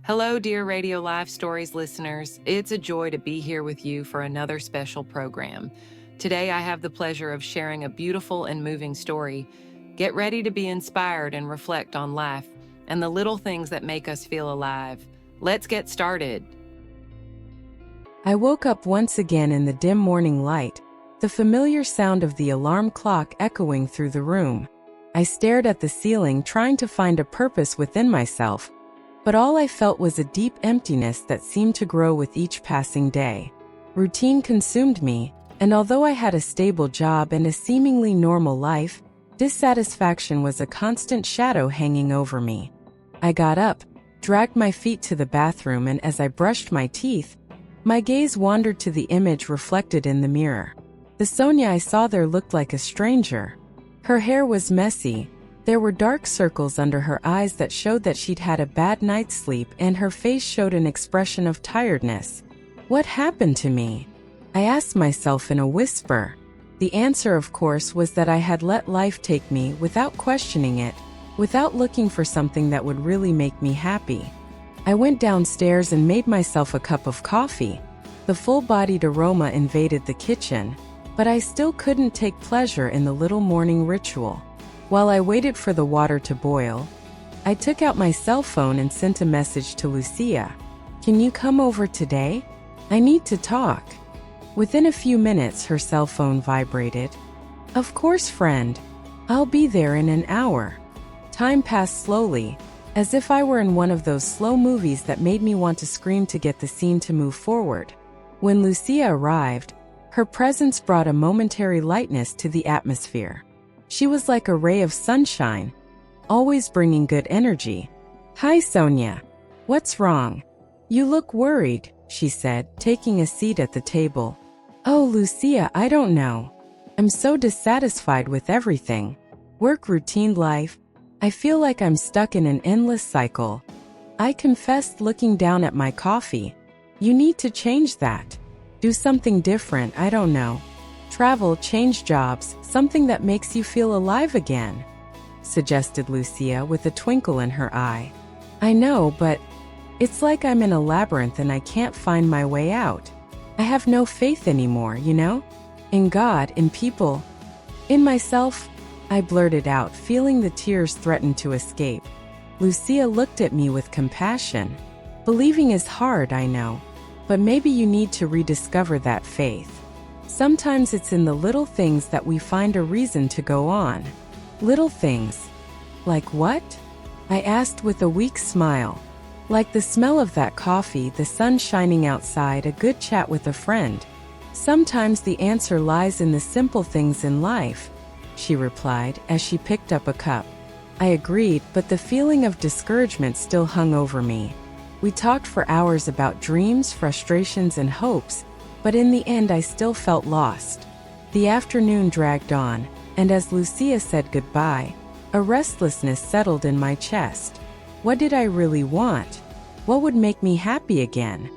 Hello, dear Radio Live Stories listeners. It's a joy to be here with you for another special program. Today, I have the pleasure of sharing a beautiful and moving story. Get ready to be inspired and reflect on life and the little things that make us feel alive. Let's get started. I woke up once again in the dim morning light, the familiar sound of the alarm clock echoing through the room. I stared at the ceiling, trying to find a purpose within myself, but all I felt was a deep emptiness that seemed to grow with each passing day. Routine consumed me, and although I had a stable job and a seemingly normal life, dissatisfaction was a constant shadow hanging over me. I got up, dragged my feet to the bathroom, and as I brushed my teeth, my gaze wandered to the image reflected in the mirror. The Sonia I saw there looked like a stranger. Her hair was messy. There were dark circles under her eyes that showed that she'd had a bad night's sleep, and her face showed an expression of tiredness. What happened to me? I asked myself in a whisper. The answer, of course, was that I had let life take me without questioning it, without looking for something that would really make me happy. I went downstairs and made myself a cup of coffee. The full-bodied aroma invaded the kitchen, but I still couldn't take pleasure in the little morning ritual. While I waited for the water to boil, I took out my cell phone and sent a message to Lucia. "Can you come over today? I need to talk." Within a few minutes, her cell phone vibrated. "Of course, friend. I'll be there in an hour." Time passed slowly, as if I were in one of those slow movies that made me want to scream to get the scene to move forward. When Lucia arrived, her presence brought a momentary lightness to the atmosphere. She was like a ray of sunshine, always bringing good energy. "Hi, Sonia. What's wrong? You look worried," she said, taking a seat at the table. "Oh, Lucia, I don't know. I'm so dissatisfied with everything. Work, routine, life. I feel like I'm stuck in an endless cycle." I confessed, looking down at my coffee. "You need to change that. Do something different, I don't know. Travel, change jobs, something that makes you feel alive again," suggested Lucia with a twinkle in her eye. "I know, but it's like I'm in a labyrinth and I can't find my way out. I have no faith anymore, you know? In God, in people, in myself," I blurted out, feeling the tears threaten to escape. Lucia looked at me with compassion. "Believing is hard, I know, but maybe you need to rediscover that faith. Sometimes it's in the little things that we find a reason to go on." "Little things? Like what?" I asked with a weak smile. "Like the smell of that coffee, the sun shining outside, a good chat with a friend. Sometimes the answer lies in the simple things in life," she replied as she picked up a cup. I agreed, but the feeling of discouragement still hung over me. We talked for hours about dreams, frustrations, and hopes, but in the end I still felt lost. The afternoon dragged on, and as Lucia said goodbye, a restlessness settled in my chest. What did I really want? What would make me happy again?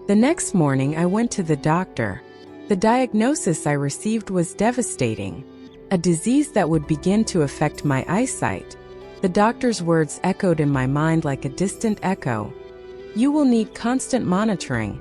The next morning I went to the doctor. The diagnosis I received was devastating. A disease that would begin to affect my eyesight. The doctor's words echoed in my mind like a distant echo. "You will need constant monitoring,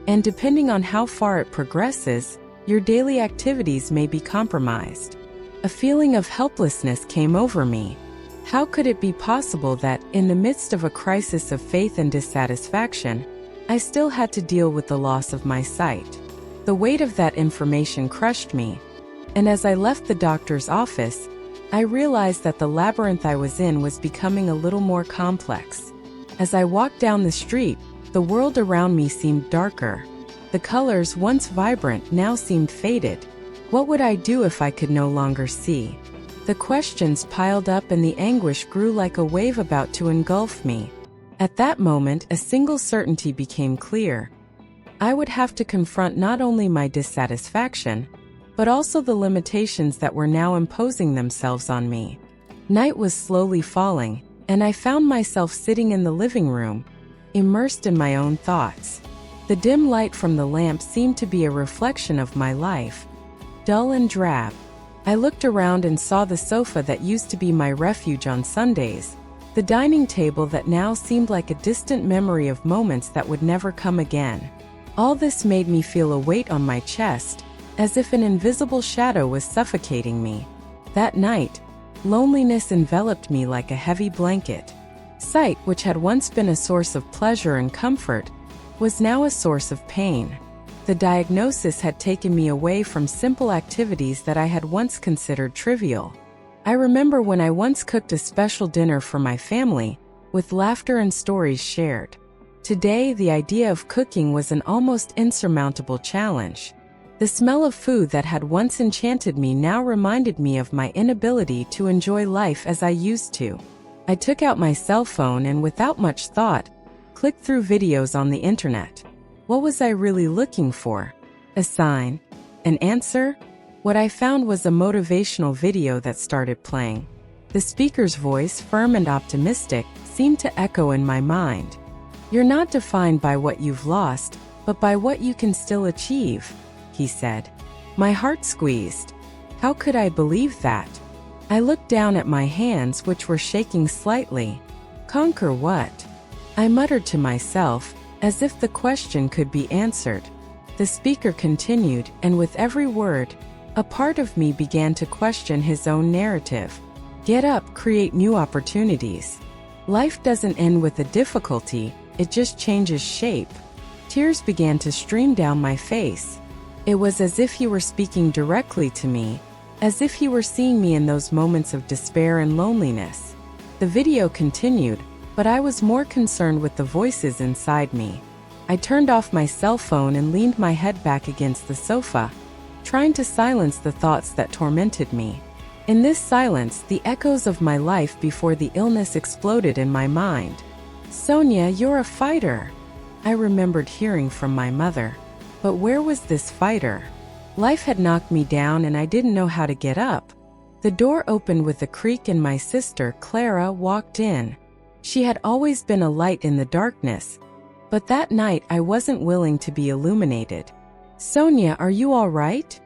and depending on how far it progresses, your daily activities may be compromised." A feeling of helplessness came over me. How could it be possible that, in the midst of a crisis of faith and dissatisfaction, I still had to deal with the loss of my sight? The weight of that information crushed me, and as I left the doctor's office, I realized that the labyrinth I was in was becoming a little more complex. As I walked down the street, the world around me seemed darker. The colors, once vibrant, now seemed faded. What would I do if I could no longer see? The questions piled up and the anguish grew like a wave about to engulf me. At that moment, a single certainty became clear. I would have to confront not only my dissatisfaction, but also the limitations that were now imposing themselves on me. Night was slowly falling, and I found myself sitting in the living room, immersed in my own thoughts. The dim light from the lamp seemed to be a reflection of my life, dull and drab. I looked around and saw the sofa that used to be my refuge on Sundays, The dining table that now seemed like a distant memory of moments that would never come again. All this made me feel a weight on my chest, as if an invisible shadow was suffocating me. That night, loneliness enveloped me like a heavy blanket. Sight, which had once been a source of pleasure and comfort, was now a source of pain. The diagnosis had taken me away from simple activities that I had once considered trivial. I remember when I once cooked a special dinner for my family, with laughter and stories shared. Today, the idea of cooking was an almost insurmountable challenge. The smell of food that had once enchanted me now reminded me of my inability to enjoy life as I used to. I took out my cell phone and, without much thought, clicked through videos on the internet. What was I really looking for? A sign? An answer? What I found was a motivational video that started playing. The speaker's voice, firm and optimistic, seemed to echo in my mind. "You're not defined by what you've lost, but by what you can still achieve," he said. My heart squeezed. How could I believe that? I looked down at my hands, which were shaking slightly. Conquer what? I muttered to myself, as if the question could be answered. The speaker continued, and with every word, a part of me began to question his own narrative. Get up, create new opportunities. Life doesn't end with a difficulty, it just changes shape. Tears began to stream down my face. It was as if he were speaking directly to me, as if he were seeing me in those moments of despair and loneliness. The video continued, but I was more concerned with the voices inside me. I turned off my cell phone and leaned my head back against the sofa, trying to silence the thoughts that tormented me. In this silence, the echoes of my life before the illness exploded in my mind. "Sonia, you're a fighter," I remembered hearing from my mother. But where was this fighter? Life had knocked me down and I didn't know how to get up. The door opened with a creak and my sister, Clara, walked in. She had always been a light in the darkness, but that night I wasn't willing to be illuminated. "Sonia, are you all right?"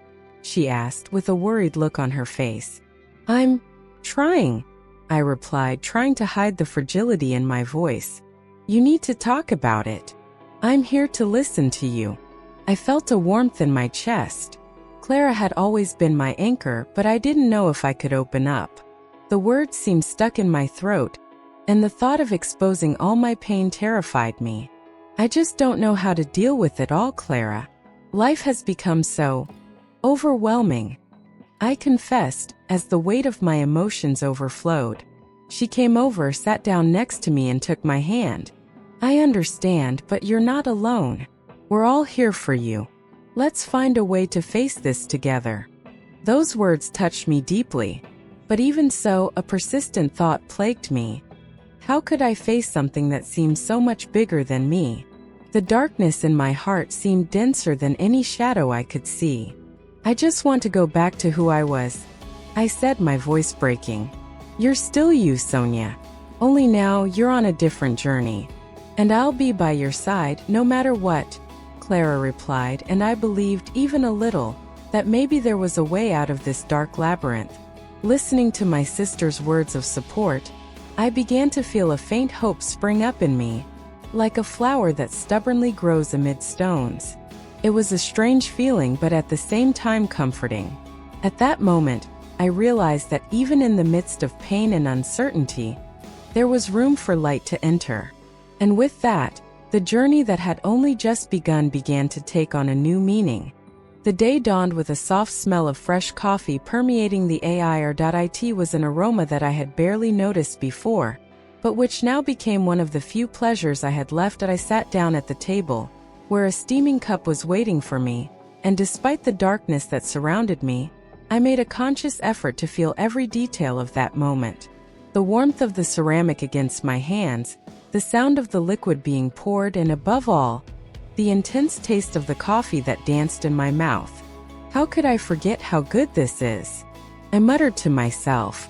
she asked with a worried look on her face. "I'm trying," I replied, trying to hide the fragility in my voice. "You need to talk about it. I'm here to listen to you." I felt a warmth in my chest. Clara had always been my anchor, but I didn't know if I could open up. The words seemed stuck in my throat, and the thought of exposing all my pain terrified me. "I just don't know how to deal with it all, Clara. Life has become so overwhelming," I confessed, as the weight of my emotions overflowed. She came over, sat down next to me and took my hand. "I understand, but you're not alone. We're all here for you. Let's find a way to face this together." Those words touched me deeply. But even so, a persistent thought plagued me. How could I face something that seemed so much bigger than me? The darkness in my heart seemed denser than any shadow I could see. "I just want to go back to who I was," I said, my voice breaking. "You're still you, Sonia. Only now you're on a different journey. And I'll be by your side, no matter what," Clara replied, and I believed, even a little, that maybe there was a way out of this dark labyrinth. Listening to my sister's words of support, I began to feel a faint hope spring up in me, like a flower that stubbornly grows amid stones. It was a strange feeling, but at the same time comforting. At that moment, I realized that even in the midst of pain and uncertainty, there was room for light to enter. And with that, the journey that had only just begun began to take on a new meaning. The day dawned with a soft smell of fresh coffee permeating the air. It was an aroma that I had barely noticed before, but which now became one of the few pleasures I had left. I sat down at the table, where a steaming cup was waiting for me, and despite the darkness that surrounded me, I made a conscious effort to feel every detail of that moment. The warmth of the ceramic against my hands, the sound of the liquid being poured, and above all, the intense taste of the coffee that danced in my mouth. How could I forget how good this is? I muttered to myself.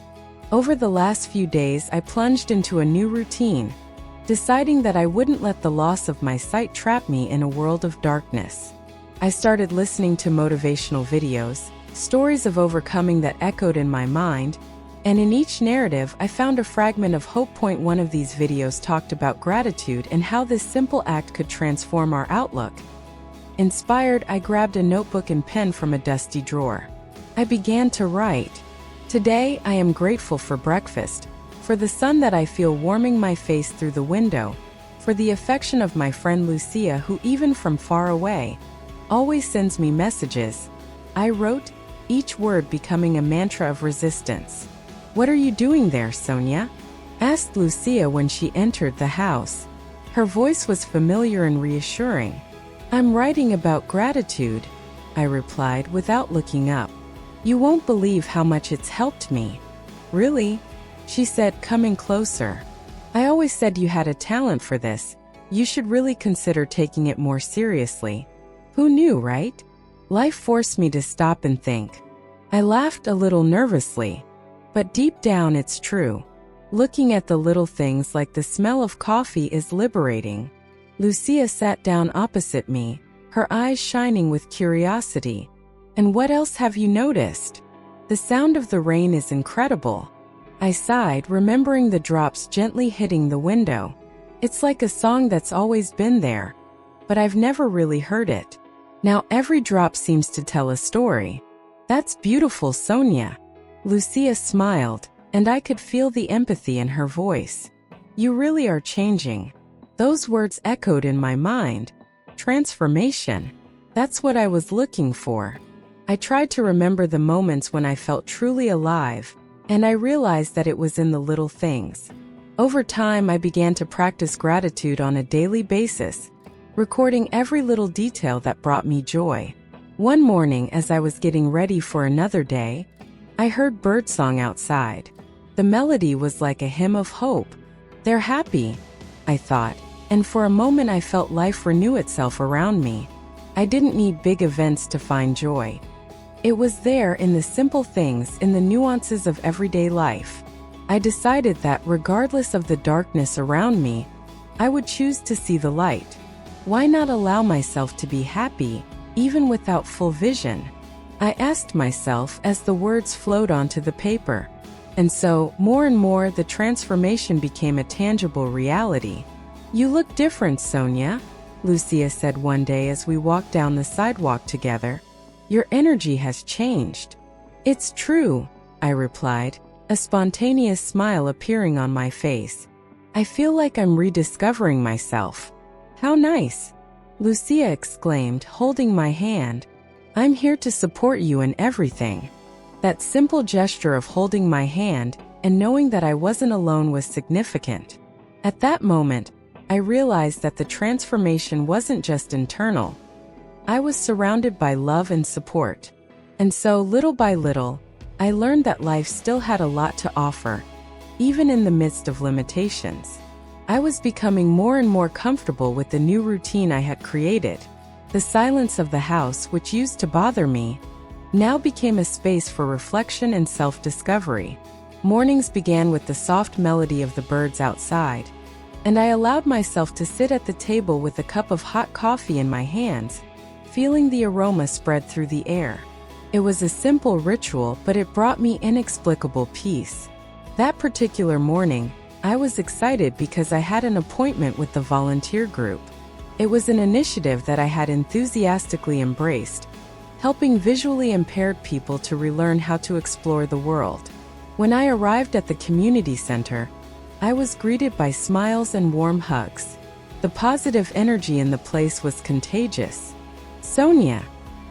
Over the last few days, I plunged into a new routine, deciding that I wouldn't let the loss of my sight trap me in a world of darkness. I started listening to motivational videos, stories of overcoming that echoed in my mind, And in each narrative, I found a fragment of hope. One of these videos talked about gratitude and how this simple act could transform our outlook. Inspired, I grabbed a notebook and pen from a dusty drawer. I began to write. Today, I am grateful for breakfast, for the sun that I feel warming my face through the window, for the affection of my friend Lucia, who even from far away, always sends me messages. I wrote, each word becoming a mantra of resistance. "What are you doing there, Sonia?" asked Lucia when she entered the house. Her voice was familiar and reassuring. "I'm writing about gratitude," I replied without looking up. "You won't believe how much it's helped me." "Really?" she said, coming closer. "I always said you had a talent for this. You should really consider taking it more seriously." Who knew, right? Life forced me to stop and think. I laughed a little nervously. But deep down it's true. Looking at the little things like the smell of coffee is liberating. Lucia sat down opposite me, her eyes shining with curiosity. "And what else have you noticed?" "The sound of the rain is incredible." I sighed, remembering the drops gently hitting the window. "It's like a song that's always been there, but I've never really heard it. Now every drop seems to tell a story." "That's beautiful, Sonia." Lucia smiled, and I could feel the empathy in her voice. "You really are changing." Those words echoed in my mind. Transformation. That's what I was looking for. I tried to remember the moments when I felt truly alive, and I realized that it was in the little things. Over time, I began to practice gratitude on a daily basis, recording every little detail that brought me joy. One morning, as I was getting ready for another day, I heard birdsong outside. The melody was like a hymn of hope. "They're happy," I thought, and for a moment I felt life renew itself around me. I didn't need big events to find joy. It was there in the simple things, in the nuances of everyday life. I decided that regardless of the darkness around me, I would choose to see the light. Why not allow myself to be happy, even without full vision? I asked myself as the words flowed onto the paper. And so, more and more, the transformation became a tangible reality. "You look different, Sonia," Lucia said one day as we walked down the sidewalk together. "Your energy has changed." "It's true," I replied, a spontaneous smile appearing on my face. "I feel like I'm rediscovering myself." "How nice," Lucia exclaimed, holding my hand. "I'm here to support you in everything." That simple gesture of holding my hand and knowing that I wasn't alone was significant. At that moment, I realized that the transformation wasn't just internal. I was surrounded by love and support. And so, little by little, I learned that life still had a lot to offer, even in the midst of limitations. I was becoming more and more comfortable with the new routine I had created. The silence of the house, which used to bother me, now became a space for reflection and self-discovery. Mornings began with the soft melody of the birds outside, and I allowed myself to sit at the table with a cup of hot coffee in my hands, feeling the aroma spread through the air. It was a simple ritual, but it brought me inexplicable peace. That particular morning, I was excited because I had an appointment with the volunteer group. It was an initiative that I had enthusiastically embraced, helping visually impaired people to relearn how to explore the world. When I arrived at the community center, I was greeted by smiles and warm hugs. The positive energy in the place was contagious. "Sonia,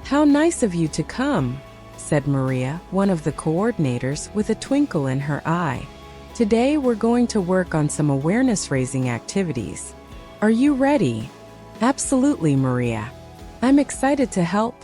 how nice of you to come," said Maria, one of the coordinators, with a twinkle in her eye. "Today we're going to work on some awareness-raising activities. Are you ready?" "Absolutely, Maria. I'm excited to help,"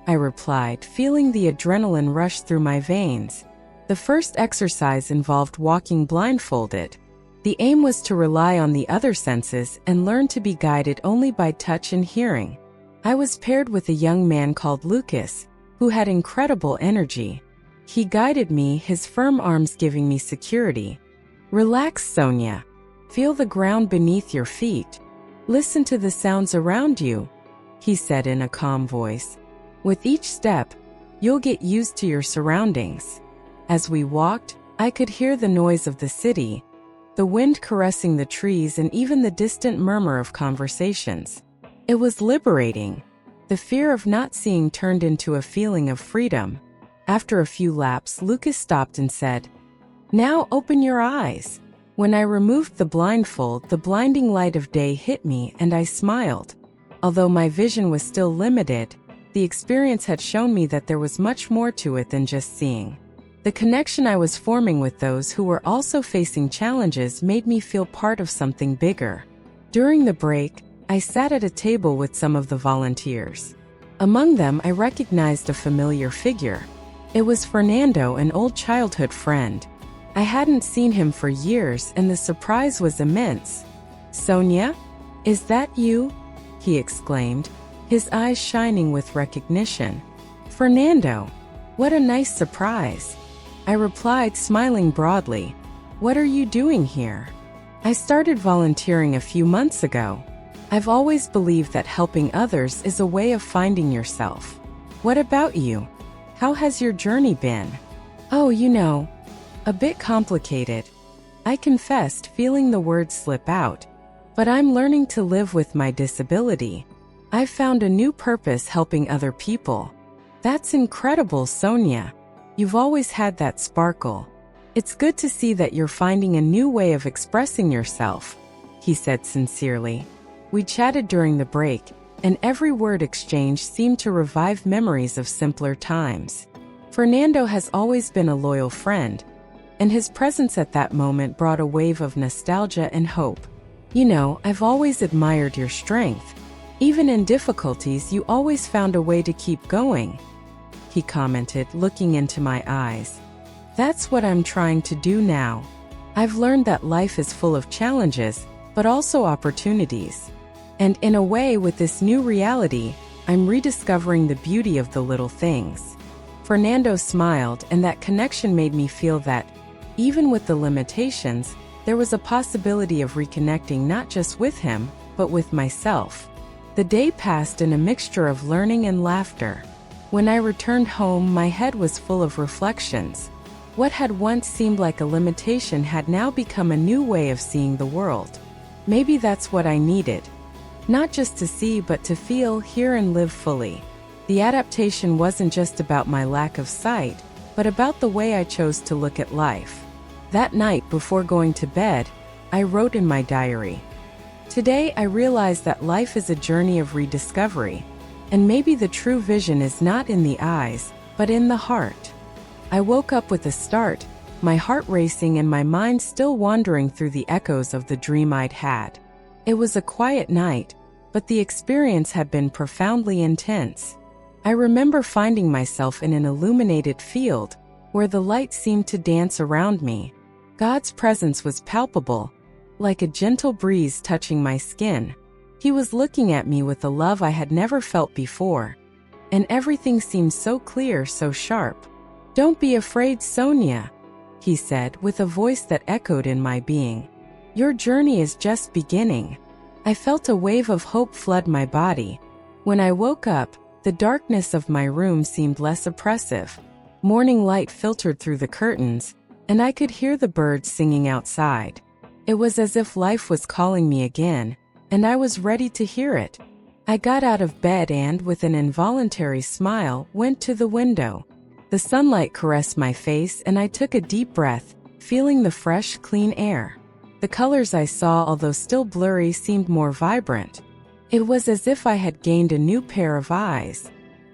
I replied, feeling the adrenaline rush through my veins. The first exercise involved walking blindfolded. The aim was to rely on the other senses and learn to be guided only by touch and hearing. I was paired with a young man called Lucas, who had incredible energy. He guided me, his firm arms giving me security. "Relax, Sonia. Feel the ground beneath your feet. Listen to the sounds around you," he said in a calm voice. "With each step, you'll get used to your surroundings." As we walked, I could hear the noise of the city, the wind caressing the trees, and even the distant murmur of conversations. It was liberating. The fear of not seeing turned into a feeling of freedom. After a few laps, Lucas stopped and said, "Now open your eyes." When I removed the blindfold, the blinding light of day hit me and I smiled. Although my vision was still limited, the experience had shown me that there was much more to it than just seeing. The connection I was forming with those who were also facing challenges made me feel part of something bigger. During the break, I sat at a table with some of the volunteers. Among them, I recognized a familiar figure. It was Fernando, an old childhood friend. I hadn't seen him for years, and the surprise was immense. "Sonia? Is that you?" he exclaimed, his eyes shining with recognition. "Fernando, what a nice surprise," I replied, smiling broadly. "What are you doing here?" "I started volunteering a few months ago. I've always believed that helping others is a way of finding yourself. What about you? How has your journey been?" "Oh, a bit complicated," I confessed, feeling the words slip out. "But I'm learning to live with my disability. I've found a new purpose helping other people." "That's incredible, Sonia. You've always had that sparkle. It's good to see that you're finding a new way of expressing yourself," he said sincerely. We chatted during the break, and every word exchange seemed to revive memories of simpler times. Fernando has always been a loyal friend, and his presence at that moment brought a wave of nostalgia and hope. "I've always admired your strength. Even in difficulties, you always found a way to keep going," he commented, looking into my eyes. "That's what I'm trying to do now. I've learned that life is full of challenges, but also opportunities. And in a way, with this new reality, I'm rediscovering the beauty of the little things." Fernando smiled, and that connection made me feel that, even with the limitations, there was a possibility of reconnecting not just with him, but with myself. The day passed in a mixture of learning and laughter. When I returned home, my head was full of reflections. What had once seemed like a limitation had now become a new way of seeing the world. Maybe that's what I needed. Not just to see, but to feel, hear, and live fully. The adaptation wasn't just about my lack of sight, but about the way I chose to look at life. That night, before going to bed, I wrote in my diary, "Today I realized that life is a journey of rediscovery, and maybe the true vision is not in the eyes, but in the heart." I woke up with a start, my heart racing and my mind still wandering through the echoes of the dream I'd had. It was a quiet night, but the experience had been profoundly intense. I remember finding myself in an illuminated field, where the light seemed to dance around me. God's presence was palpable, like a gentle breeze touching my skin. He was looking at me with a love I had never felt before, and everything seemed so clear, so sharp. "Don't be afraid, Sonia," he said with a voice that echoed in my being. "Your journey is just beginning." I felt a wave of hope flood my body. When I woke up, the darkness of my room seemed less oppressive. Morning light filtered through the curtains, and I could hear the birds singing outside. It was as if life was calling me again, and I was ready to hear it. I got out of bed and, with an involuntary smile, went to the window. The sunlight caressed my face, and I took a deep breath, feeling the fresh, clean air. The colors I saw, although still blurry, seemed more vibrant. It was as if I had gained a new pair of eyes.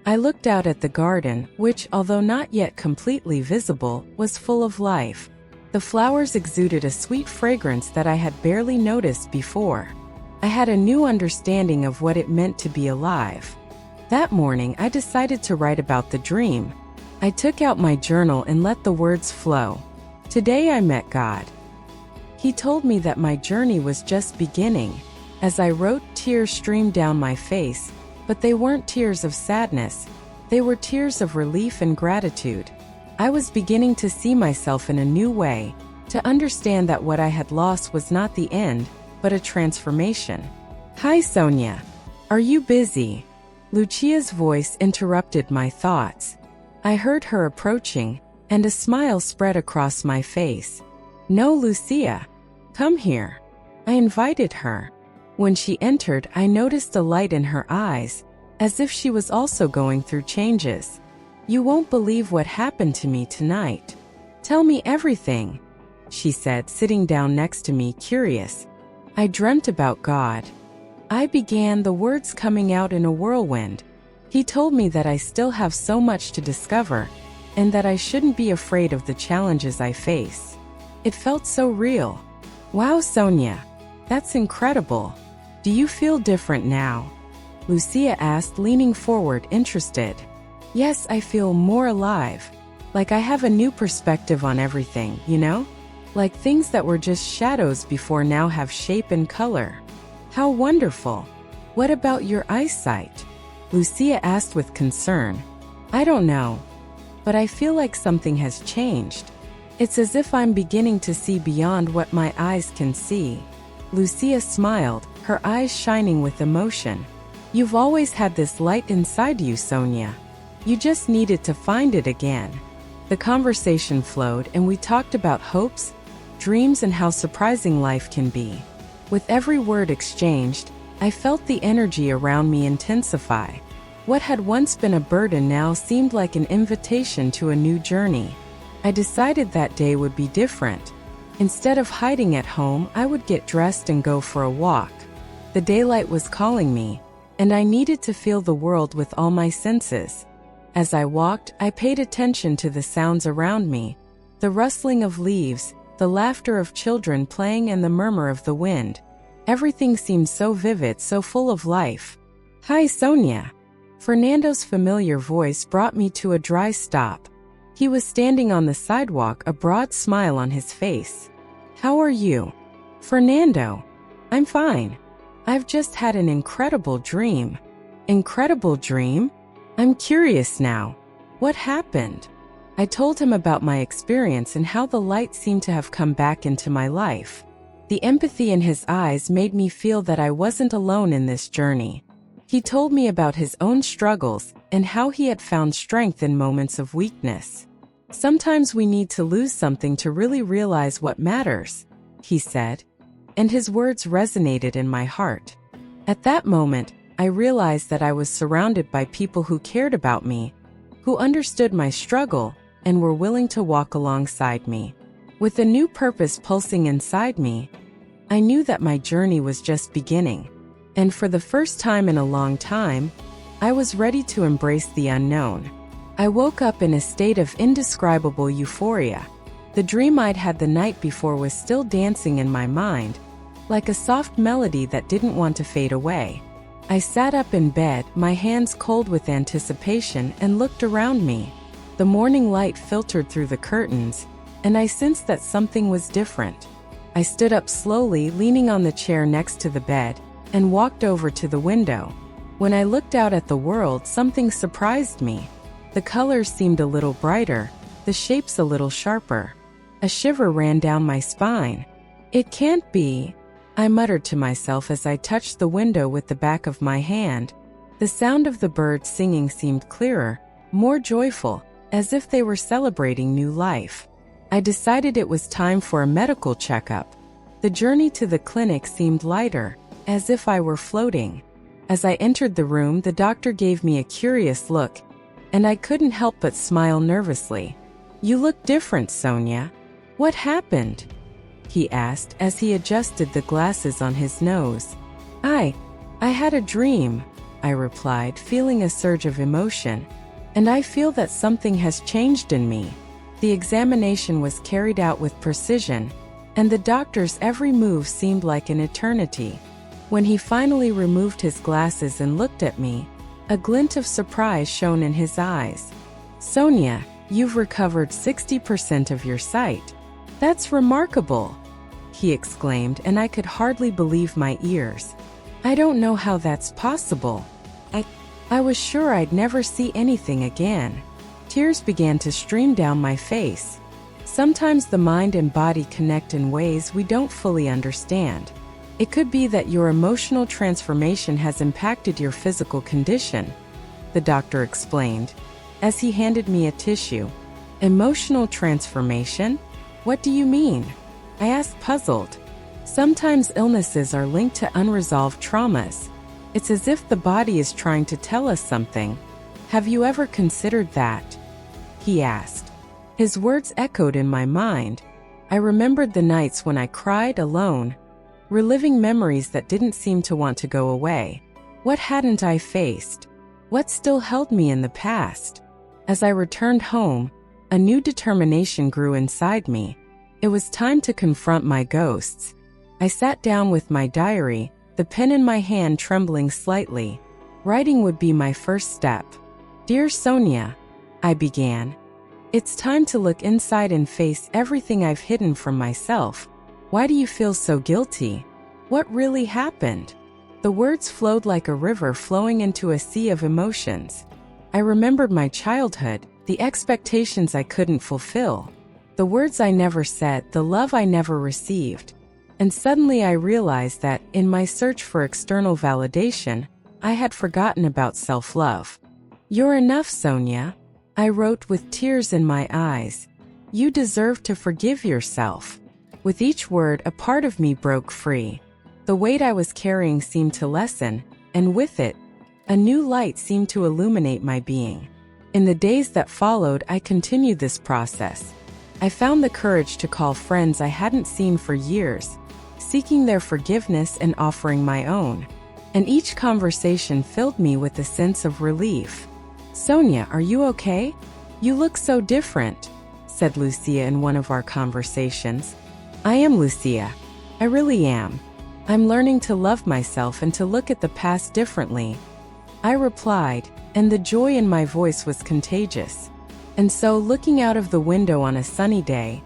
I looked out at the garden, which, although not yet completely visible, was full of life. The flowers exuded a sweet fragrance that I had barely noticed before. I had a new understanding of what it meant to be alive. That morning, I decided to write about the dream. I took out my journal and let the words flow. Today I met God. He told me that my journey was just beginning. As I wrote, tears streamed down my face, but they weren't tears of sadness. They were tears of relief and gratitude. I was beginning to see myself in a new way, to understand that what I had lost was not the end, but a transformation. "Hi, Sonia. Are you busy?" Lucia's voice interrupted my thoughts. I heard her approaching, and a smile spread across my face. "No, Lucia. Come here." I invited her. When she entered, I noticed a light in her eyes, as if she was also going through changes. "You won't believe what happened to me tonight. Tell me everything," she said, sitting down next to me, curious. "I dreamt about God." I began, the words coming out in a whirlwind. He told me that I still have so much to discover, and that I shouldn't be afraid of the challenges I face. It felt so real. "Wow, Sonia, that's incredible. Do you feel different now?" Lucia asked, leaning forward, interested. "Yes, I feel more alive. Like I have a new perspective on everything, you know? Like things that were just shadows before now have shape and color." "How wonderful. What about your eyesight?" Lucia asked with concern. "I don't know, but I feel like something has changed. It's as if I'm beginning to see beyond what my eyes can see." Lucia smiled, her eyes shining with emotion. "You've always had this light inside you, Sonia. You just needed to find it again." The conversation flowed, and we talked about hopes, dreams, and how surprising life can be. With every word exchanged, I felt the energy around me intensify. What had once been a burden now seemed like an invitation to a new journey. I decided that day would be different. Instead of hiding at home, I would get dressed and go for a walk. The daylight was calling me, and I needed to feel the world with all my senses. As I walked, I paid attention to the sounds around me, the rustling of leaves, the laughter of children playing, and the murmur of the wind. Everything seemed so vivid, so full of life. "Hi, Sonia." Fernando's familiar voice brought me to a dry stop. He was standing on the sidewalk, a broad smile on his face. "How are you?" "Fernando, I'm fine. I've just had an incredible dream." "Incredible dream?" I'm curious now. What happened? I told him about my experience and how the light seemed to have come back into my life. The empathy in his eyes made me feel that I wasn't alone in this journey. He told me about his own struggles and how he had found strength in moments of weakness. "Sometimes we need to lose something to really realize what matters," he said, and his words resonated in my heart. At that moment, I realized that I was surrounded by people who cared about me, who understood my struggle, and were willing to walk alongside me. With a new purpose pulsing inside me, I knew that my journey was just beginning. And for the first time in a long time, I was ready to embrace the unknown. I woke up in a state of indescribable euphoria. The dream I'd had the night before was still dancing in my mind, like a soft melody that didn't want to fade away. I sat up in bed, my hands cold with anticipation, and looked around me. The morning light filtered through the curtains, and I sensed that something was different. I stood up slowly, leaning on the chair next to the bed, and walked over to the window. When I looked out at the world, something surprised me. The colors seemed a little brighter, the shapes a little sharper. A shiver ran down my spine. "It can't be," I muttered to myself as I touched the window with the back of my hand. The sound of the birds singing seemed clearer, more joyful, as if they were celebrating new life. I decided it was time for a medical checkup. The journey to the clinic seemed lighter, as if I were floating. As I entered the room, the doctor gave me a curious look, and I couldn't help but smile nervously. "You look different, Sonia. What happened?" he asked as he adjusted the glasses on his nose. I had a dream," I replied, feeling a surge of emotion. "And I feel that something has changed in me." The examination was carried out with precision, and the doctor's every move seemed like an eternity. When he finally removed his glasses and looked at me, a glint of surprise shone in his eyes. "Sonia, you've recovered 60% of your sight. That's remarkable," he exclaimed, and I could hardly believe my ears. "I don't know how that's possible. I was sure I'd never see anything again." Tears began to stream down my face. Sometimes the mind and body connect in ways we don't fully understand. It could be that your emotional transformation has impacted your physical condition, the doctor explained, as he handed me a tissue. Emotional transformation? What do you mean? I asked, puzzled. Sometimes illnesses are linked to unresolved traumas. It's as if the body is trying to tell us something. Have you ever considered that? He asked. His words echoed in my mind. I remembered the nights when I cried alone, reliving memories that didn't seem to want to go away. What hadn't I faced? What still held me in the past? As I returned home, a new determination grew inside me. It was time to confront my ghosts. I sat down with my diary, the pen in my hand trembling slightly. Writing would be my first step. Dear Sonia, I began. It's time to look inside and face everything I've hidden from myself. Why do you feel so guilty? What really happened? The words flowed like a river flowing into a sea of emotions. I remembered my childhood, the expectations I couldn't fulfill, the words I never said, the love I never received. And suddenly I realized that, in my search for external validation, I had forgotten about self-love. You're enough, Sonia, I wrote with tears in my eyes. You deserve to forgive yourself. With each word, a part of me broke free. The weight I was carrying seemed to lessen, and with it, a new light seemed to illuminate my being. In the days that followed, I continued this process. I found the courage to call friends I hadn't seen for years, seeking their forgiveness and offering my own. And each conversation filled me with a sense of relief. Sonia, are you okay? You look so different, said Lucia in one of our conversations. I am, Lucia. I really am. I'm learning to love myself and to look at the past differently. I replied, and the joy in my voice was contagious. And so, looking out of the window on a sunny day,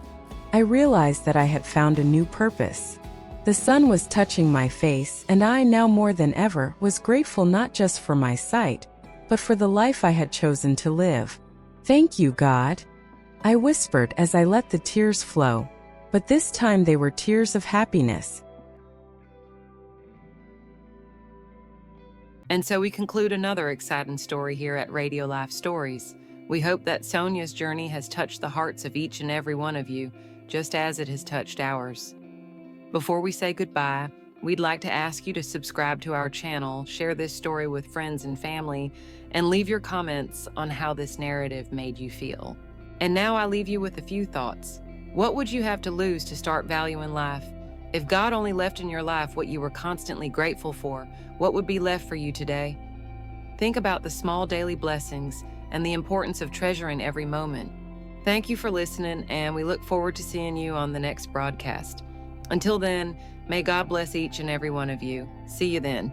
I realized that I had found a new purpose. The sun was touching my face, and I, now more than ever, was grateful not just for my sight, but for the life I had chosen to live. Thank you, God, I whispered as I let the tears flow, but this time they were tears of happiness. And so we conclude another exciting story here at Radio Life Stories. We hope that Sonia's journey has touched the hearts of each and every one of you, just as it has touched ours. Before we say goodbye, we'd like to ask you to subscribe to our channel, share this story with friends and family, and leave your comments on how this narrative made you feel. And now I leave you with a few thoughts. What would you have to lose to start valuing life? If God only left in your life what you were constantly grateful for, what would be left for you today? Think about the small daily blessings and the importance of treasuring every moment. Thank you for listening, and we look forward to seeing you on the next broadcast. Until then, may God bless each and every one of you. See you then.